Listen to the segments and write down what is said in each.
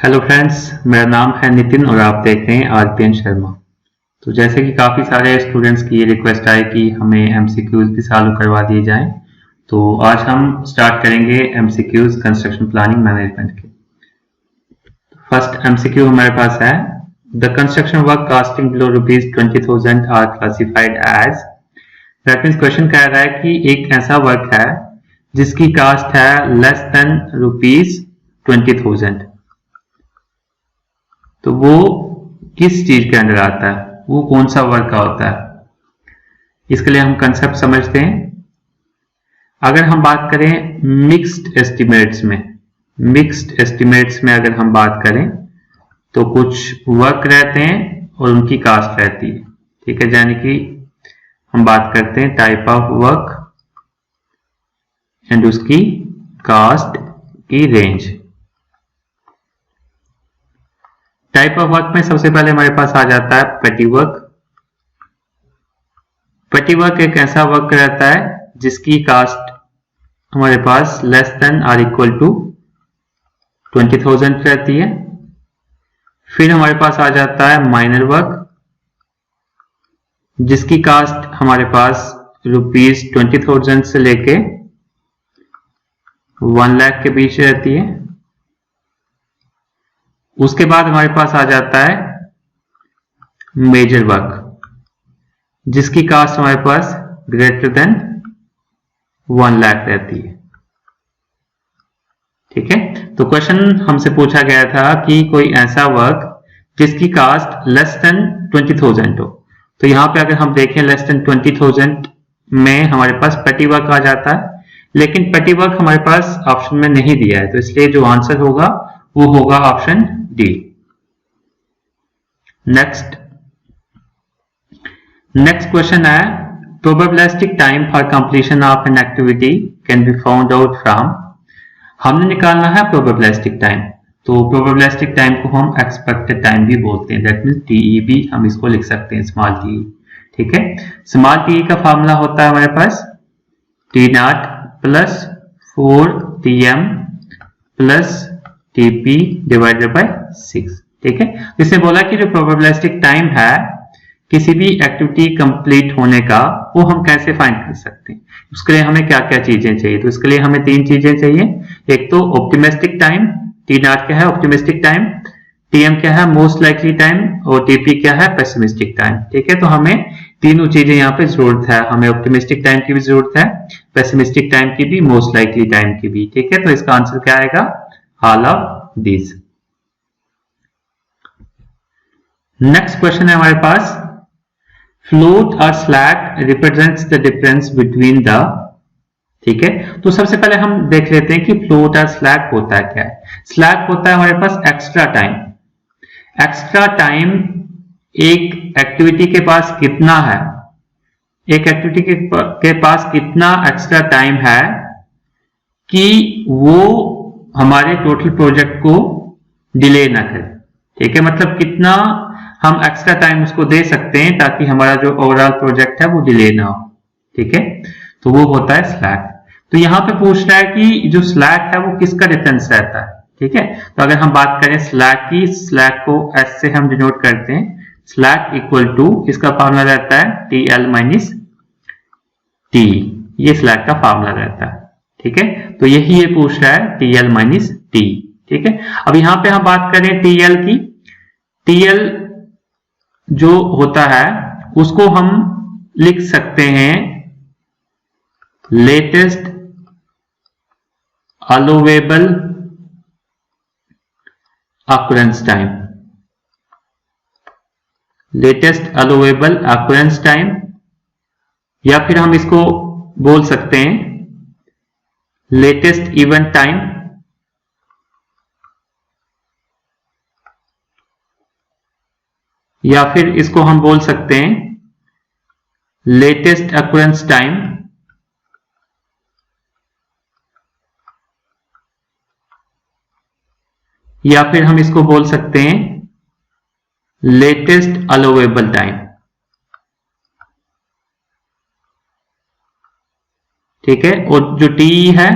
Hello friends, मेरा नाम है नितिन और आप देख रहे हैं आरपीएन शर्मा। तो जैसे कि काफ़ी सारे स्टूडेंट्स की ये रिक्वेस्ट आई कि हमें एमसीक्यूज भी सॉल्व करवा दिए जाएं, तो आज हम स्टार्ट करेंगे एमसीक्यूज कंस्ट्रक्शन प्लानिंग मैनेजमेंट के। फर्स्ट एमसीक्यू हमारे पास है, the construction work costing below ₹20,000 are classified as. That means question कह रहा है कि एक ऐसा वर्क है जिसकी कास्ट है लेस देन ₹20,000, तो वो किस चीज के अंदर आता है, वो कौन सा वर्क का होता है। इसके लिए हम कंसेप्ट समझते हैं। अगर हम बात करें मिक्स्ड एस्टिमेट्स में अगर हम बात करें तो कुछ वर्क रहते हैं और उनकी कास्ट रहती है। ठीक है, यानी कि हम बात करते हैं टाइप ऑफ वर्क एंड उसकी कास्ट की रेंज। टाइप ऑफ वर्क में सबसे पहले हमारे पास आ जाता है पेटी वर्क। पेटी वर्क एक ऐसा वर्क रहता है जिसकी कास्ट हमारे पास less than or equal to 20,000 रहती है। फिर हमारे पास आ जाता है माइनर वर्क, जिसकी कास्ट हमारे पास ₹20,000 से लेके 1 लाख के बीच रहती है। उसके बाद हमारे पास आ जाता है मेजर वर्क, जिसकी कास्ट हमारे पास ग्रेटर देन 1 लाख रहती है। ठीक है, तो क्वेश्चन हमसे पूछा गया था कि कोई ऐसा वर्क जिसकी कास्ट लेस देन 20,000 हो। तो यहां पे अगर हम देखें लेस देन 20,000 में हमारे पास पेटी वर्क आ जाता है, लेकिन पेटी वर्क हमारे पास ऑप्शन में नहीं दिया है, तो इसलिए जो आंसर होगा वो होगा ऑप्शन डी। नेक्स्ट क्वेश्चन है, probabilistic time for completion of an activity can be found out from. हमने निकालना है प्रोबेबिलिस्टिक टाइम, तो प्रोबेबिलिस्टिक टाइम को हम एक्सपेक्टेड टाइम भी बोलते हैं। दैट मीन्स टीई हम इसको लिख सकते हैं, स्मॉल टी। ठीक है, स्मॉल टी का फॉर्मूला होता है हमारे पास T0 plus 4Tm plus TP divided by 6। ठीक है, इसने बोला कि जो प्रोबेबिलिस्टिक टाइम है किसी भी एक्टिविटी कंप्लीट होने का, वो हम कैसे फाइंड कर सकते हैं। उसके लिए हमें क्या क्या चीजें चाहिए, तो इसके लिए हमें 3 चीजें चाहिए। एक तो ऑप्टिमिस्टिक टाइम, T0 क्या है ऑप्टिमिस्टिक टाइम, Tm क्या है मोस्ट लाइकली टाइम, और Tp क्या है पेसिमिस्टिक टाइम। ठीक है, तो हमें तीनों चीजें यहाँ पे जरूरत है। हमें ऑप्टिमिस्टिक टाइम की भी जरूरत है, पेसिमिस्टिक टाइम की भी, मोस्ट लाइकली टाइम की भी। ठीक है, तो इसका आंसर क्या आएगा, all of these. Next question है हमारे पास, फ्लोट और slack represents the difference between the. ठीक है, तो सबसे पहले हम देख लेते हैं कि फ्लोट और स्लैक होता है क्या है। स्लैक होता है हमारे पास एक्स्ट्रा टाइम। एक्स्ट्रा टाइम एक एक्टिविटी के पास कितना है, एक एक्टिविटी के पास कितना एक्स्ट्रा टाइम है कि वो हमारे टोटल प्रोजेक्ट को डिले ना करे। ठीक है, मतलब कितना हम एक्स्ट्रा टाइम उसको दे सकते हैं ताकि हमारा जो ओवरऑल प्रोजेक्ट है वो डिले ना हो। ठीक है, तो वो होता है स्लैक। तो यहां पे पूछ रहा है कि जो स्लैक है वो किसका डिफरेंस रहता है। ठीक है, तो अगर हम बात करें स्लैक की, स्लैक को एस से हम डिनोट करते हैं, स्लैक इक्वल टू, इसका फॉर्मूला रहता है TL माइनस टी। ये स्लैक का फॉर्मूला रहता है। ठीक है, तो यही ये पूछ रहा है TL माइनस टी। ठीक है, अब यहां पे हम बात करें TL की, TL जो होता है उसको हम लिख सकते हैं latest allowable occurrence time. Latest allowable occurrence time, या फिर हम इसको बोल सकते हैं लेटेस्ट इवेंट टाइम, या फिर इसको हम बोल सकते हैं लेटेस्ट अक्रेंस टाइम, या फिर हम इसको बोल सकते हैं लेटेस्ट अलोवेबल टाइम। ठीक है, और जो टी है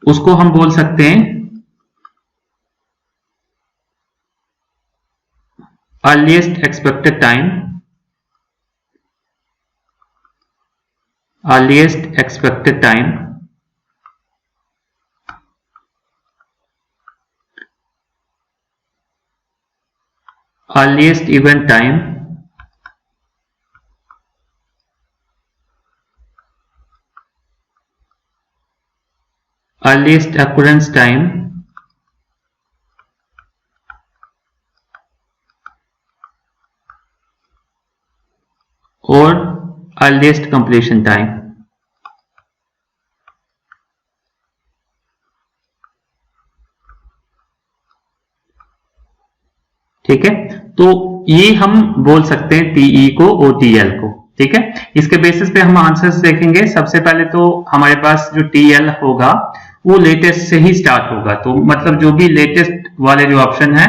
उसको हम बोल सकते हैं earliest expected time, earliest expected time, earliest event time, earliest occurrence time, और earliest completion time। ठीक है, तो ये हम बोल सकते हैं टीई को और टीएल को। ठीक है, इसके बेसिस पे हम आंसर्स देखेंगे। सबसे पहले तो हमारे पास जो टीएल होगा वो लेटेस्ट से ही स्टार्ट होगा, तो मतलब जो भी लेटेस्ट वाले जो ऑप्शन है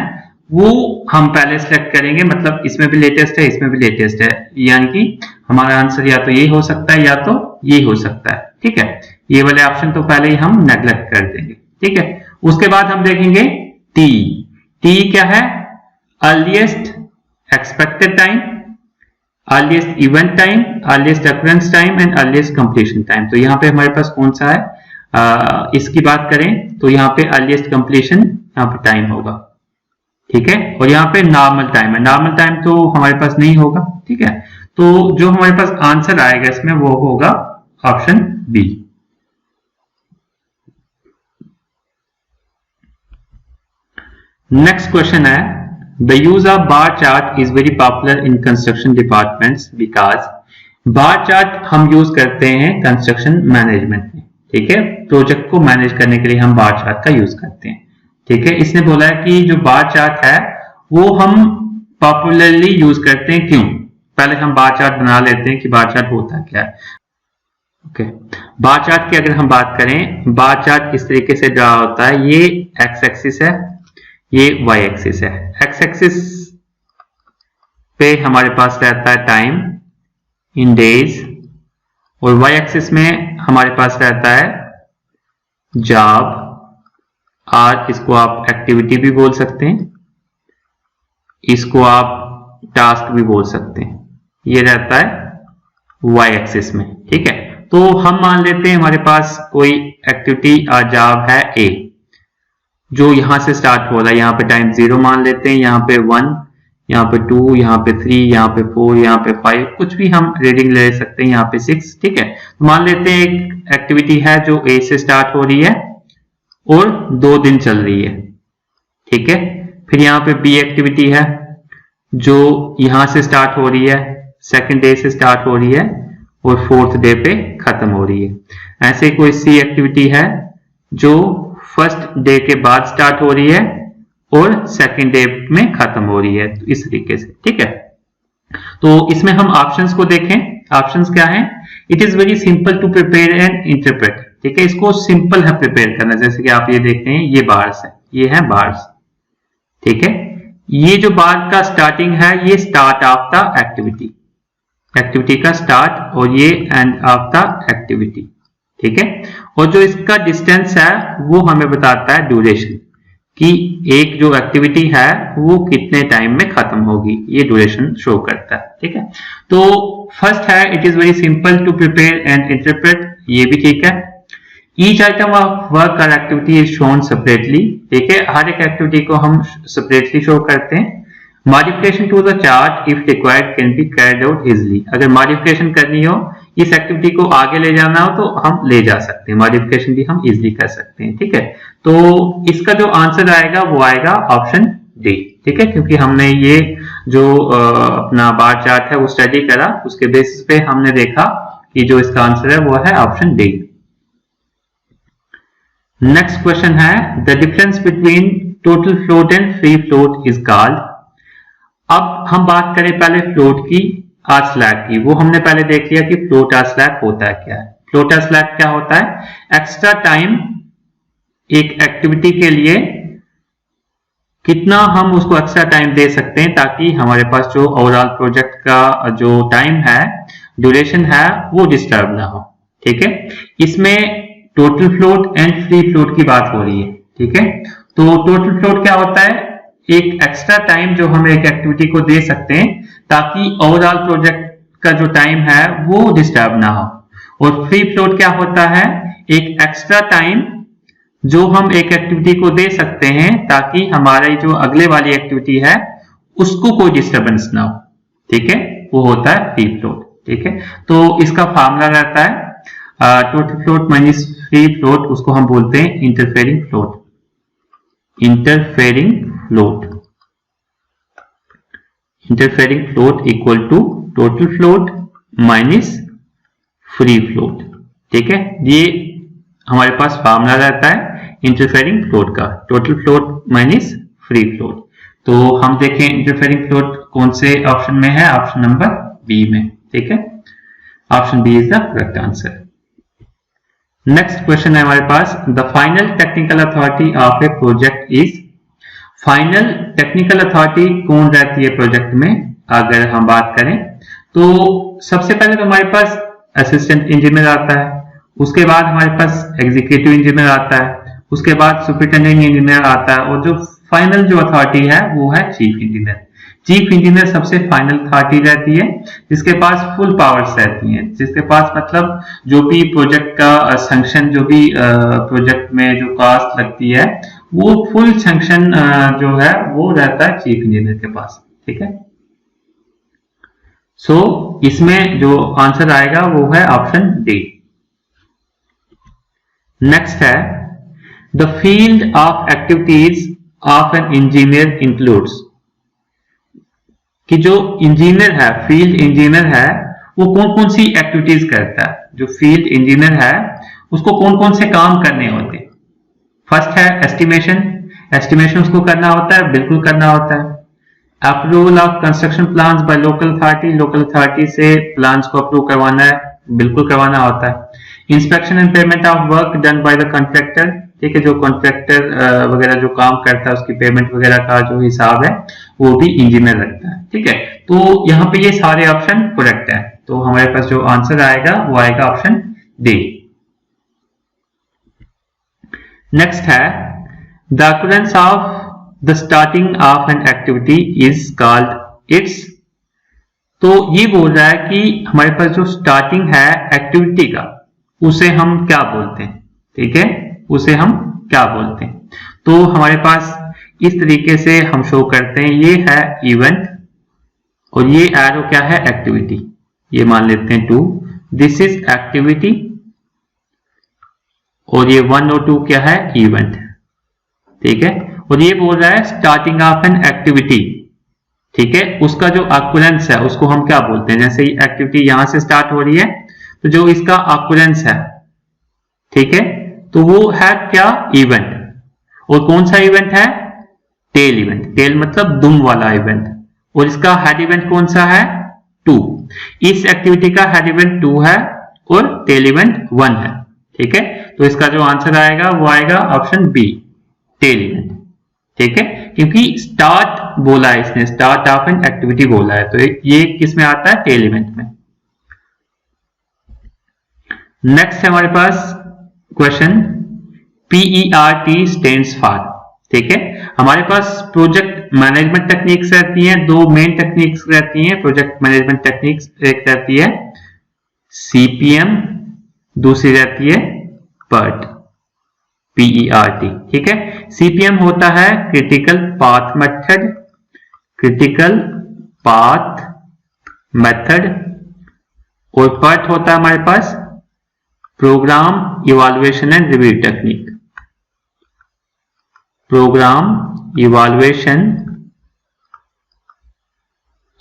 वो हम पहले सेलेक्ट करेंगे। मतलब इसमें भी लेटेस्ट है, इसमें भी लेटेस्ट है, यानी कि हमारा आंसर या तो ये हो सकता है या तो ये हो सकता है। ठीक है, ये वाले ऑप्शन तो पहले ही हम नेग्लेक्ट कर देंगे। ठीक है, उसके बाद हम देखेंगे टी। टी क्या है? Earliest expected time, earliest event time, earliest occurrence time and earliest completion time. तो यहाँ पे हमारे पास कौन सा है? इसकी बात करें तो यहाँ पे अर्लीस्ट कंप्लीशन यहाँ पे टाइम होगा। ठीक है, और यहाँ पे नॉर्मल टाइम है। नॉर्मल टाइम तो हमारे पास नहीं होगा। ठीक है, तो जो हमारे पास आंसर आएगा इसमें वो होगा ऑप्शन बी। नेक्स्ट क्वेश्चन है, the use of bar chart is very popular in construction departments because. Bar chart हम यूज करते हैं कंस्ट्रक्शन मैनेजमेंट में। ठीक है, प्रोजेक्ट को मैनेज करने के लिए हम बार चार्ट का यूज करते हैं। ठीक है, इसने बोला है कि जो बार चार्ट है वो हम पॉपुलरली यूज करते हैं। क्यों? पहले हम बार चार्ट बना लेते हैं कि बार चार्ट होता क्या है। ओके, बार चार्ट की अगर हम बात करें, बार चार्ट इस तरीके से ड्रा होता है। ये एक्स एक्सिस है, ये वाई एक्सिस है। एक्स एक्सिस पे हमारे पास रहता है टाइम इन डेज, और वाई एक्सिस में हमारे पास रहता है जॉब, और इसको आप एक्टिविटी भी बोल सकते हैं, इसको आप टास्क भी बोल सकते हैं। ये रहता है वाई एक्सिस में। ठीक है, तो हम मान लेते हैं हमारे पास कोई एक्टिविटी और जॉब है ए, जो यहां से स्टार्ट हो रहा है। यहाँ पे टाइम 0 मान लेते हैं, यहाँ पे 1, यहाँ पे 2, यहाँ पे 3, यहाँ पे 4, यहाँ पे 5, कुछ भी हम रीडिंग ले सकते हैं, यहाँ पे 6। ठीक है, तो मान लेते हैं एक एक्टिविटी है जो ए से स्टार्ट हो रही है और 2 दिन चल रही है। ठीक है, फिर यहाँ पे बी एक्टिविटी है जो यहां से स्टार्ट हो रही है, सेकंड डे से स्टार्ट हो रही है और 4th डे पे खत्म हो रही है। ऐसे कोई सी एक्टिविटी है जो फर्स्ट डे के बाद स्टार्ट हो रही है और सेकंड डे में खत्म हो रही है, तो इस तरीके से। ठीक है, तो इसमें हम ऑप्शंस को देखें। ऑप्शंस क्या हैं? It is very simple to prepare and interpret. ठीक है, इसको सिंपल है प्रिपेयर करना। जैसे कि आप ये देख रहे हैं, ये बार्स है, ये है बार्स। ठीक है, ये जो बार का स्टार्टिंग है ये start of the activity, activity का स्टार्ट, और ये एंड ऑफ द एक्टिविटी। ठीक है, और जो इसका डिस्टेंस है वो हमें बताता है ड्यूरेशन, कि एक जो एक्टिविटी है वो कितने टाइम में खत्म होगी, ये ड्यूरेशन शो करता है। ठीक है, तो फर्स्ट है it is very simple to prepare and interpret, ये भी ठीक है। ईच आइटम ऑफ वर्क और एक्टिविटी इज शोन सेपरेटली। ठीक है, हर एक एक्टिविटी को हम सेपरेटली शो करते हैं। Modification to the chart if required can be carried out easily. अगर मॉडिफिकेशन करनी हो, इस एक्टिविटी को आगे ले जाना हो, तो हम ले जा सकते हैं, मॉडिफिकेशन भी हम इजिली कर सकते हैं। ठीक है, तो इसका जो आंसर आएगा वो आएगा ऑप्शन डी। ठीक है, क्योंकि हमने ये जो अपना बार चार्ट है वो स्टडी करा, उसके बेसिस पे हमने देखा कि जो इसका आंसर है वो है ऑप्शन डी। नेक्स्ट क्वेश्चन है, the difference between total float and free float is called. अब हम बात करें पहले फ्लोट की और स्लैक की। वो हमने पहले देख लिया कि फ्लोट और स्लैक होता है क्या है। फ्लोट और स्लैक क्या होता है? एक्स्ट्रा टाइम एक एक्टिविटी के लिए कितना हम उसको एक्स्ट्रा टाइम दे सकते हैं ताकि हमारे पास जो ओवरऑल प्रोजेक्ट का जो टाइम है, ड्यूरेशन है, वो डिस्टर्ब ना हो। ठीक है, इसमें total float and free float की बात हो रही है। ठीक है, तो टोटल फ्लोट क्या होता है? एक एक्स्ट्रा टाइम जो हम एक एक्टिविटी को दे सकते हैं ताकि ओवरऑल प्रोजेक्ट का जो टाइम है वो डिस्टर्ब ना हो। और फ्री फ्लोट क्या होता है, एक एक्स्ट्रा टाइम जो हम एक एक्टिविटी को दे सकते हैं ताकि हमारी जो अगले वाली एक्टिविटी है उसको कोई डिस्टर्बेंस ना हो, ठीक है, वो होता है फ्री फ्लोट। ठीक है, तो इसका फार्मूला रहता है total float minus free float, उसको हम बोलते हैं interfering float. Interfering float, interfering float equal to total float minus free float. ठीक है, ये हमारे पास फार्मूला रहता है इंटरफेरिंग फ्लोट का, total float minus free float. तो हम देखें इंटरफेरिंग फ्लोट कौन से ऑप्शन में है, ऑप्शन नंबर बी में। ठीक है, option B is the correct answer. Next question है हमारे पास, the final technical authority of a project is. Final technical authority कौन रहती है प्रोजेक्ट में, अगर हम बात करें तो सबसे पहले तो हमारे पास असिस्टेंट इंजीनियर आता है, उसके बाद हमारे पास एग्जीक्यूटिव इंजीनियर आता है, उसके बाद सुपरिटेंडेंट इंजीनियर आता है, और जो फाइनल जो अथॉरिटी है वो है चीफ इंजीनियर। चीफ इंजीनियर सबसे फाइनल अथॉरिटी रहती है जिसके पास फुल पावर्स रहती हैं, जिसके पास मतलब जो भी प्रोजेक्ट का सैंक्शन, जो भी प्रोजेक्ट में जो कॉस्ट लगती है वो फुल सैंक्शन जो है वो रहता है चीफ इंजीनियर के पास। ठीक है, सो इसमें जो आंसर आएगा वो है ऑप्शन डी। नेक्स्ट है, the field of activities of an engineer includes. कि जो इंजीनियर है, फील्ड इंजीनियर है, वो कौन कौन सी एक्टिविटीज करता है। जो फील्ड इंजीनियर है उसको कौन कौन से काम करने होते हैं। फर्स्ट है एस्टिमेशन, एस्टिमेशन उसको करना होता है, बिल्कुल करना होता है। Approval of construction plans by local authority, local authority से प्लान्स को अप्रूव करवाना है, बिल्कुल करवाना होता है। Inspection and payment of work done by the contractor, ठीक है, जो कॉन्ट्रैक्टर वगैरह जो काम करता है उसकी पेमेंट वगैरह का जो हिसाब है वो भी इंजीनियर रखता है। ठीक है, तो यहाँ पे ये सारे ऑप्शन करेक्ट है, तो हमारे पास जो आंसर आएगा वो आएगा ऑप्शन डी। नेक्स्ट है, the occurrence of the starting of an activity is called its. तो ये बोल रहा है कि हमारे पास जो स्टार्टिंग है एक्टिविटी का उसे हम क्या बोलते हैं। ठीक है, उसे हम क्या बोलते हैं, तो हमारे पास इस तरीके से हम शो करते हैं, ये है इवेंट और ये एरो क्या है, एक्टिविटी। ये मान लेते हैं 2, दिस इज एक्टिविटी, और ये 1 और 2 क्या है, इवेंट। ठीक है, और ये बोल रहा है स्टार्टिंग ऑफ एन एक्टिविटी। ठीक है, उसका जो ऑकरेंस है उसको हम क्या बोलते हैं। जैसे एक्टिविटी यहां से स्टार्ट हो रही है तो जो इसका ऑकरेंस है, ठीक है, तो वो है क्या, इवेंट। और कौन सा इवेंट है, टेल इवेंट। टेल मतलब दुम वाला इवेंट, और इसका हेड इवेंट कौन सा है, 2। इस एक्टिविटी का हेड इवेंट 2 है और टेल इवेंट 1 है। ठीक है, तो इसका जो आंसर आएगा वो आएगा ऑप्शन बी, टेल इवेंट। ठीक है, क्योंकि स्टार्ट बोला है इसने, स्टार्ट ऑफ एन एक्टिविटी बोला है, तो ये किस में आता है, टेल इवेंट में। नेक्स्ट है हमारे पास क्वेश्चन, PERT स्टैंड्स फॉर। ठीक है, हमारे पास प्रोजेक्ट मैनेजमेंट टेक्निक्स रहती हैं, 2 मेन टेक्निक्स रहती हैं प्रोजेक्ट मैनेजमेंट टेक्निक्स। एक रहती है CPM, दूसरी रहती है PERT, PERT। ठीक है, CPM होता है critical path method, critical path method, और PERT होता है हमारे पास program evaluation and review technique, program evaluation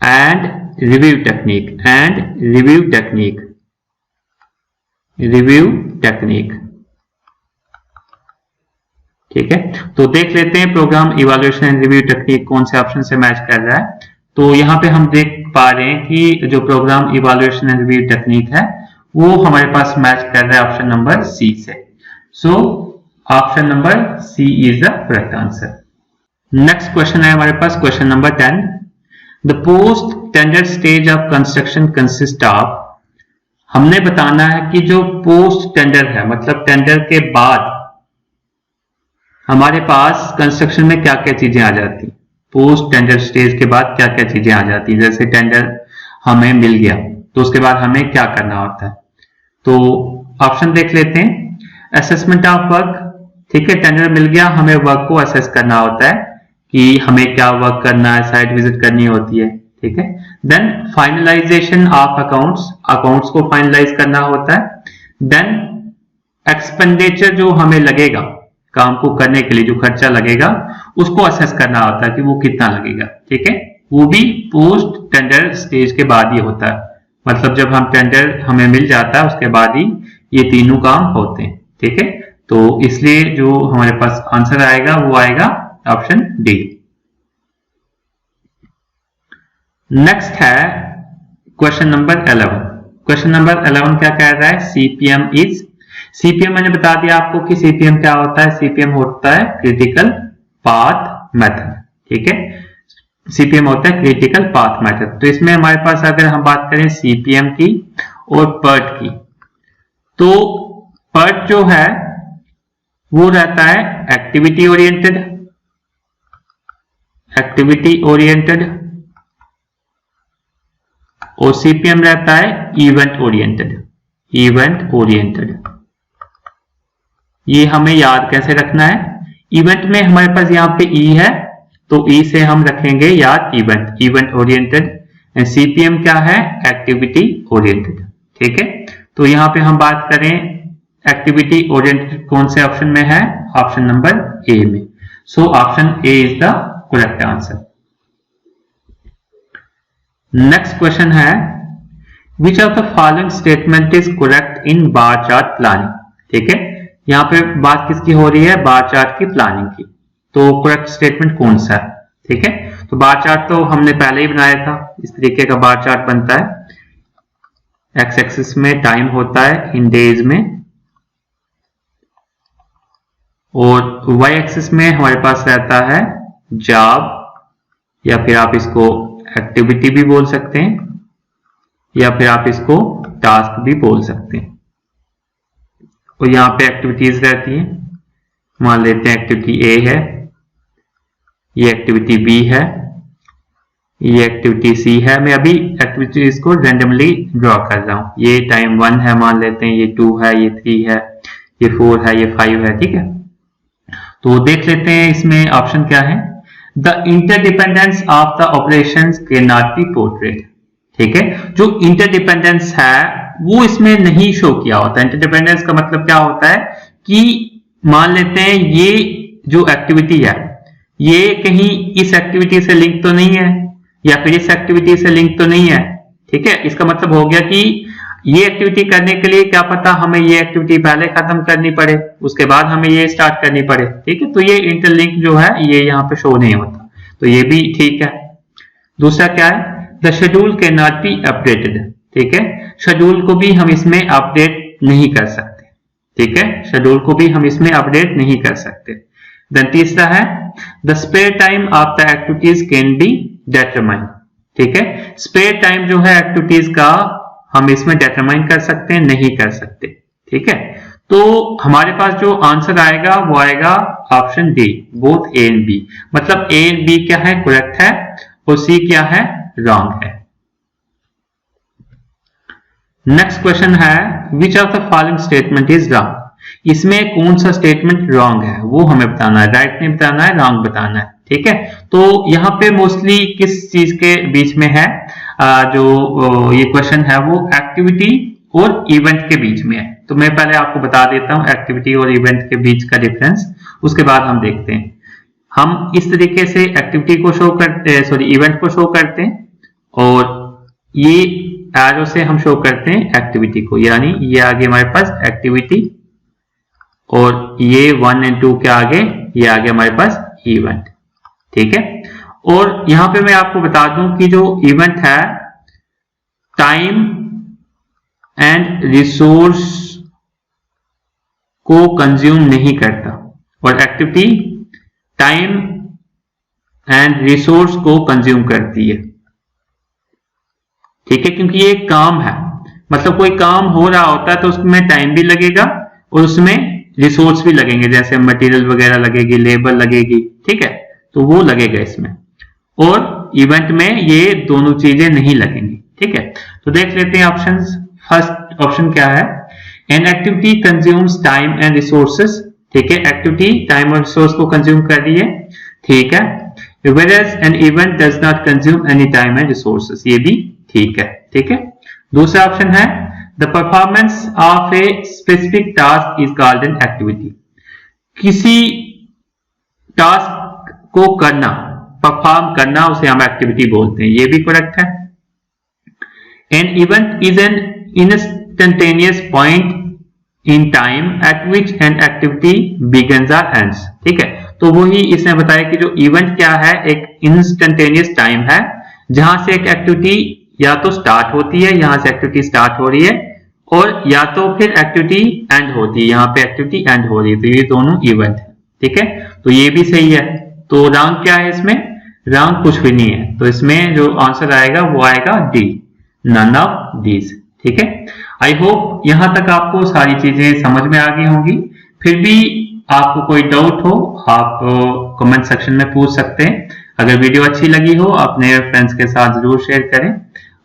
and review technique, and review technique, review technique. ठीक है, तो देख लेते हैं program evaluation and review technique कौन से ऑप्शन से मैच कर रहा है। तो यहां पे हम देख पा रहे हैं कि जो program evaluation and review technique है वो हमारे पास मैच कर रहा है ऑप्शन नंबर सी से। So option number C is the correct answer. Next question है हमारे पास question number 10, the post tender stage of construction consist of. हमने बताना है कि जो पोस्ट टेंडर है मतलब टेंडर के बाद हमारे पास कंस्ट्रक्शन में क्या क्या चीजें आ जाती। पोस्ट टेंडर स्टेज के बाद क्या क्या चीजें आ जाती है। जैसे टेंडर हमें मिल गया तो उसके बाद हमें क्या करना होता है, तो ऑप्शन देख लेते हैं। असेसमेंट ऑफ वर्क, ठीक है, टेंडर मिल गया, हमें वर्क को असेस करना होता है कि हमें क्या वर्क करना है, साइट विजिट करनी होती है, ठीक है। Then finalisation of accounts, accounts को फाइनलाइज करना होता है। देन एक्सपेंडिचर जो हमें लगेगा काम को करने के लिए, जो खर्चा लगेगा उसको असेस करना होता है कि वो कितना लगेगा, ठीक है। वो भी पोस्ट टेंडर स्टेज के बाद ही होता है, मतलब जब हम टेंडर हमें मिल जाता है उसके बाद ही ये तीनों काम होते हैं, ठीक है। तो इसलिए जो हमारे पास आंसर आएगा वो आएगा ऑप्शन डी। नेक्स्ट है क्वेश्चन नंबर 11। क्वेश्चन नंबर 11 क्या कह रहा है, सीपीएम इज, सीपीएम मैंने बता दिया आपको कि सीपीएम क्या होता है, सीपीएम होता है क्रिटिकल पाथ मेथड, ठीक है। सीपीएम होता है क्रिटिकल पाथ मेथड। तो इसमें हमारे पास अगर हम बात करें सीपीएम की और पर्ट की, तो पर्ट जो है वो रहता है एक्टिविटी ओरिएंटेड, एक्टिविटी ओरिएंटेड, और सीपीएम रहता है इवेंट ओरिएंटेड, इवेंट ओरिएंटेड। ये हमें याद कैसे रखना है, इवेंट में हमारे पास यहाँ पे ई है तो ई से हम रखेंगे याद event, event oriented. And CPM क्या है, एक्टिविटी ओरिएंटेड, ठीक है। तो यहाँ पे हम बात करें एक्टिविटी ओरिएंटेड कौन से ऑप्शन में है, ऑप्शन नंबर ए में। So option A is the correct answer. Next question है, which of the following statement is correct in bar chart planning, ठीक है। यहाँ पे बात किसकी हो रही है, बार चार्ट की प्लानिंग की। तो करेक्ट स्टेटमेंट कौन सा है, ठीक है। तो बार चार्ट तो हमने पहले ही बनाया था, इस तरीके का बार चार्ट बनता है। एक्स एक्सिस में टाइम होता है इन डेज में, और वाई एक्सिस में हमारे पास रहता है जॉब, या फिर आप इसको एक्टिविटी भी बोल सकते हैं, या फिर आप इसको टास्क भी बोल सकते हैं। और यहाँ पे एक्टिविटीज रहती हैं, मान लेते हैं एक्टिविटी ए है, ये एक्टिविटी बी है, ये एक्टिविटी सी है। मैं अभी एक्टिविटीज को रैंडमली ड्रॉ कर रहा हूं। ये टाइम 1 है मान लेते हैं, ये 2 है, ये 3 है, ये 4 है, ये 5 है, ठीक है। तो देख लेते हैं इसमें ऑप्शन क्या है, the interdependence of the operations can not be portrayed, ठीक है। जो इंटरडिपेंडेंस है वो इसमें नहीं शो किया होता। इंटरडिपेंडेंस का मतलब क्या होता है कि मान लेते हैं ये जो एक्टिविटी है ये कहीं इस एक्टिविटी से लिंक तो नहीं है, या फिर इस एक्टिविटी से लिंक तो नहीं है, ठीक है। इसका मतलब हो गया कि ये एक्टिविटी करने के लिए क्या पता हमें ये एक्टिविटी पहले खत्म करनी पड़े, उसके बाद हमें ये स्टार्ट करनी पड़े, ठीक है। तो ये इंटरलिंक जो है ये यहाँ पे शो नहीं होता, तो ये भी ठीक है। दूसरा क्या है, the schedule can not be updated, ठीक है। शेड्यूल को भी हम इसमें अपडेट नहीं कर सकते, ठीक है। शेड्यूल को भी हम इसमें अपडेट नहीं कर सकते। देन तीसरा है, the spare time of the activities can be determined, ठीक है। स्पेयर टाइम जो है एक्टिविटीज का हम इसमें डिटरमाइन कर सकते हैं, नहीं कर सकते, ठीक है। तो हमारे पास जो आंसर आएगा वो आएगा option D, both A and B. मतलब ए एंड बी क्या है, करेक्ट है, और सी क्या है, रॉन्ग है। नेक्स्ट क्वेश्चन है, which of the following statement is wrong, इसमें कौन सा स्टेटमेंट रॉन्ग है वो हमें बताना है, राइट नहीं बताना है, रॉन्ग बताना है, ठीक है। तो यहाँ पे मोस्टली किस चीज के बीच में है, जो ये क्वेश्चन है वो एक्टिविटी और इवेंट के बीच में है। तो मैं पहले आपको बता देता हूँ एक्टिविटी और इवेंट के बीच का डिफरेंस, उसके बाद हम देखते हैं। हम इस तरीके से एक्टिविटी को शो करते हैं, सॉरी इवेंट को शो करते हैं, और ये एरो से हम शो करते हैं एक्टिविटी को, यानी ये आगे हमारे पास एक्टिविटी, और ये 1 और 2 के आगे ये आगे हमारे पास इवेंट, ठीक है। और यहां पे मैं आपको बता दूं कि जो इवेंट है टाइम एंड रिसोर्स को कंज्यूम नहीं करता, और एक्टिविटी टाइम एंड रिसोर्स को कंज्यूम करती है, ठीक है। क्योंकि ये काम है, मतलब कोई काम हो रहा होता है तो उसमें टाइम भी लगेगा और उसमें रिसोर्स भी लगेंगे, जैसे मटेरियल वगैरह लगेगी, लेबर लगेगी, ठीक है। तो वो लगेगा इसमें। और इवेंट में ये दोनों चीजें नहीं लगेंगी। ठीक है, तो देख लेते हैं ऑप्शंस। फर्स्ट ऑप्शन क्या है, an activity consumes time and resources. ठीक है, एक्टिविटी टाइम और रिसोर्स को कंज्यूम कर रही है। ठीक है, whereas an event does not consume any time and resources, ये भी ठीक है। ठीक है, दूसरा ऑप्शन है the performance of a specific task is called an activity, किसी टास्क को करना, परफॉर्म करना, उसे हम एक्टिविटी बोलते हैं, ये भी करेक्ट है। an event is an instantaneous point in time at which an activity begins or ends। ठीक है, तो वही इसने बताया कि जो इवेंट क्या है, एक इंस्टेंटेनियस टाइम है जहां से एक एक्टिविटी या तो स्टार्ट होती है, यहां से एक्टिविटी स्टार्ट हो रही है, और या तो फिर एक्टिविटी एंड होती है, यहां पे एक्टिविटी एंड हो रही है, तो ये दोनों इवेंट है। ठीक है, तो ये भी सही है। तो रॉन्ग क्या है इसमें, रॉन्ग कुछ भी नहीं है, तो इसमें जो आंसर आएगा वो आएगा डी, नन ऑफ दीज। ठीक है, आई होप यहां तक आपको सारी चीजें समझ में आ गई होंगी। फिर भी आपको कोई डाउट हो आप कमेंट सेक्शन में पूछ सकते हैं। अगर वीडियो अच्छी लगी हो अपने फ्रेंड्स के साथ जरूर शेयर करें,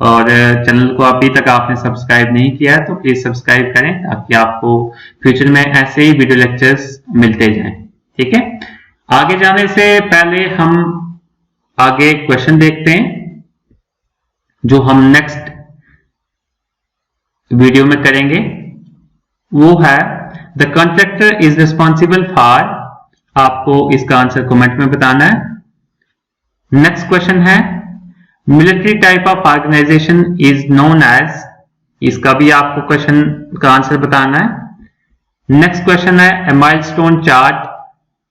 और चैनल को अभी तक आपने सब्सक्राइब नहीं किया है तो प्लीज सब्सक्राइब करें ताकि आपको फ्यूचर में ऐसे ही वीडियो लेक्चर्स मिलते जाएं। ठीक है, आगे जाने से पहले हम आगे क्वेश्चन देखते हैं जो हम नेक्स्ट वीडियो में करेंगे। वो है the contractor is responsible for, आपको इसका आंसर कमेंट में बताना है। नेक्स्ट क्वेश्चन है military type of organisation is known as, इसका भी आपको क्वेश्चन का आंसर बताना है। नेक्स्ट क्वेश्चन है ए माइलस्टोन चार्ट,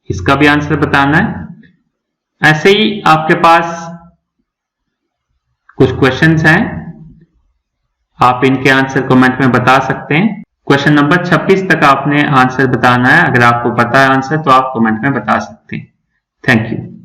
इसका भी आंसर बताना है। ऐसे ही आपके पास कुछ क्वेश्चंस हैं, आप इनके आंसर कमेंट में बता सकते हैं। क्वेश्चन नंबर 26 तक आपने आंसर बताना है। अगर आपको पता है आंसर तो आप कमेंट में बता सकते हैं। Thank you.